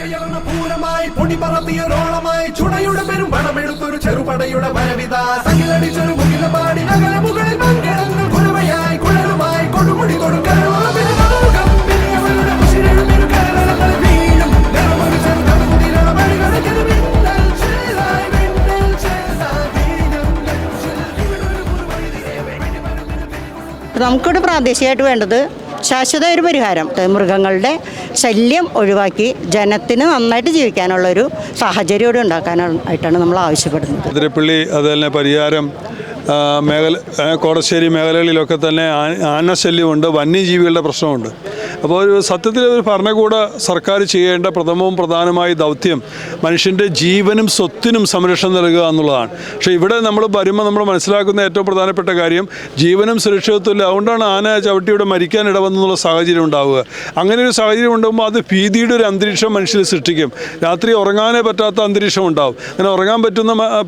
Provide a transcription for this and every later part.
പൂരമായി പൊടി പറത്തിയൊരോളമായി ചുടയുടെ പെരും പണമെടുത്തൊരു ചെറുപടയുടെ വരവിത സകിലടിച്ചൊരു മുകിലപാടി നഗര മുകളിൽ പങ്കിടങ്ങൾ കുരവയായി കുഴലുമായി കൊടുമുടി കൊടുക്കാൻ നമുക്കിവിടെ പ്രാദേശികമായിട്ട് വേണ്ടത് ശാശ്വത ഒരു പരിഹാരം, മൃഗങ്ങളുടെ ശല്യം ഒഴിവാക്കി ജനത്തിന് നന്നായിട്ട് ജീവിക്കാനുള്ളൊരു സാഹചര്യം ഇവിടെ ഉണ്ടാക്കാനായിട്ടാണ് നമ്മൾ ആവശ്യപ്പെടുന്നത്. അതിരപ്പള്ളി അതുപോലെ പരിയാരം കോടശ്ശേരി മേഖലകളിലൊക്കെ തന്നെ ആനശല്യമുണ്ട്, വന്യജീവികളുടെ പ്രശ്നമുണ്ട്. അപ്പോൾ ഒരു സത്യത്തിൽ ഒരു ഭരണകൂട സർക്കാർ ചെയ്യേണ്ട പ്രഥമവും പ്രധാനമായ ദൗത്യം മനുഷ്യൻ്റെ ജീവനും സ്വത്തിനും സംരക്ഷണം നൽകുക എന്നുള്ളതാണ്. പക്ഷേ ഇവിടെ നമ്മൾ വരുമ്പോൾ നമ്മൾ മനസ്സിലാക്കുന്ന ഏറ്റവും പ്രധാനപ്പെട്ട കാര്യം ജീവനും സുരക്ഷിതത്വമില്ല. അതുകൊണ്ടാണ് ആന ചവിട്ടിയുടെ മരിക്കാൻ ഇടവന്നുള്ള സാഹചര്യം ഉണ്ടാവുക. അങ്ങനെ ഒരു സാഹചര്യം ഉണ്ടാകുമ്പോൾ അത് ഭീതിയുടെ ഒരു അന്തരീക്ഷം മനുഷ്യർ സൃഷ്ടിക്കും. രാത്രി ഉറങ്ങാനേ പറ്റാത്ത അന്തരീക്ഷം ഉണ്ടാവും. അങ്ങനെ ഉറങ്ങാൻ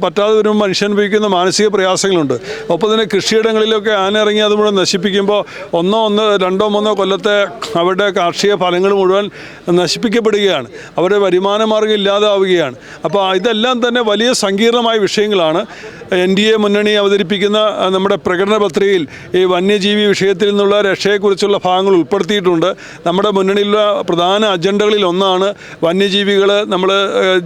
പറ്റാതെ വരുമ്പോൾ മനുഷ്യൻ അനുഭവിക്കുന്ന മാനസിക പ്രയാസങ്ങളുണ്ട്. ഒപ്പം തന്നെ കൃഷിയിടങ്ങളിലൊക്കെ ആന ഇറങ്ങി അത് മുഴുവൻ നശിപ്പിക്കുമ്പോൾ രണ്ടോ മൂന്നോ കൊല്ലത്തെ അവരുടെ കാർഷിക ഫലങ്ങൾ മുഴുവൻ നശിപ്പിക്കപ്പെടുകയാണ്. അവരുടെ വരുമാന മാർഗ്ഗം ഇല്ലാതാവുകയാണ്. അപ്പോൾ ഇതെല്ലാം തന്നെ വലിയ സങ്കീർണമായ വിഷയങ്ങളാണ്. NDA മുന്നണി അവതരിപ്പിക്കുന്ന നമ്മുടെ പ്രകടന പത്രികയിൽ ഈ വന്യജീവി വിഷയത്തിൽ നിന്നുള്ള രക്ഷയെക്കുറിച്ചുള്ള ഭാഗങ്ങൾ ഉൾപ്പെടുത്തിയിട്ടുണ്ട്. നമ്മുടെ മുന്നണിയിലുള്ള പ്രധാന അജണ്ടകളിൽ ഒന്നാണ് വന്യജീവികൾ നമ്മൾ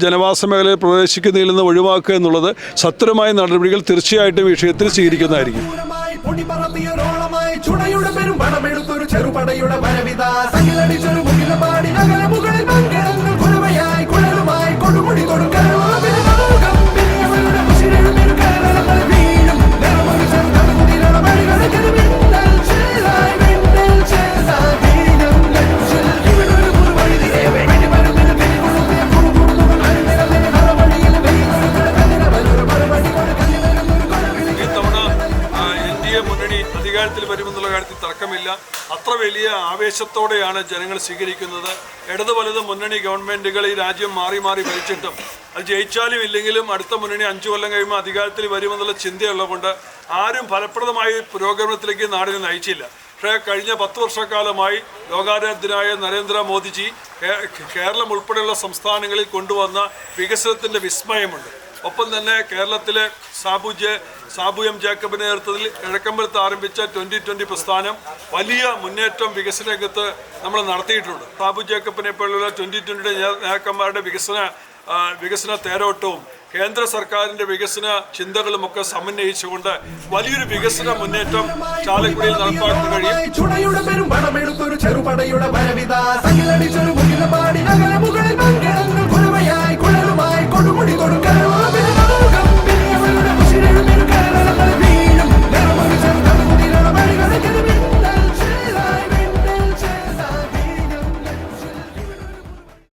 ജനവാസ മേഖലയിൽ പ്രവേശിക്കുന്നതിൽ നിന്ന് ഒഴിവാക്കുക എന്നുള്ളത്. സത്വരമായ നടപടികൾ തീർച്ചയായിട്ടും വിഷയത്തിൽ സ്വീകരിക്കുന്നതായിരിക്കും. ചെറുപടയുടെ വരവിത സകിലടിച്ചൊരു മുകിലപാടി നഗര മുകളിൽ പങ്കിടങ്ങൾ കുരവയായി കുഴലുമായി കൊടുമുടി കൊടുക്കാൻ അധികാരത്തിൽ വരുമെന്നുള്ള കാര്യത്തിൽ തർക്കമില്ല. അത്ര വലിയ ആവേശത്തോടെയാണ് ജനങ്ങൾ സ്വീകരിക്കുന്നത്. ഇടത് വലത് മുന്നണി ഗവൺമെൻറ്റുകൾ ഈ രാജ്യം മാറി മാറി ഭരിച്ചിട്ടും അത് ജയിച്ചാലും ഇല്ലെങ്കിലും അടുത്ത മുന്നണി 5 കൊല്ലം കഴിയുമ്പോൾ അധികാരത്തിൽ വരുമെന്നുള്ള ചിന്തയുള്ളതുകൊണ്ട് ആരും ഫലപ്രദമായ പുരോഗമനത്തിലേക്ക് നാടിനെ നയിച്ചില്ല. പക്ഷേ കഴിഞ്ഞ 10 വർഷക്കാലമായി ലോകാരാധ്യനായ നരേന്ദ്രമോദിജി കേരളം ഉൾപ്പെടെയുള്ള സംസ്ഥാനങ്ങളിൽ കൊണ്ടുവന്ന വികസനത്തിൻ്റെ വിസ്മയമുണ്ട്. ഒപ്പം തന്നെ കേരളത്തിലെ സാബു എം ജേക്കബിന്റെ നേതൃത്വത്തിൽ കിഴക്കമ്പലത്ത് ആരംഭിച്ച 2020 പ്രസ്ഥാനം വലിയ മുന്നേറ്റം വികസന രംഗത്ത് നമ്മൾ നടത്തിയിട്ടുണ്ട്. സാബു ജേക്കബിനെ പോലുള്ള 2020 നേതാക്കന്മാരുടെ വികസന തേരോട്ടവും കേന്ദ്ര സർക്കാരിന്റെ വികസന ചിന്തകളുമൊക്കെ സമന്വയിച്ചുകൊണ്ട് വലിയൊരു വികസന മുന്നേറ്റം ചാലക്കുടിയിൽ നടപ്പാക്കാൻ കഴിയും.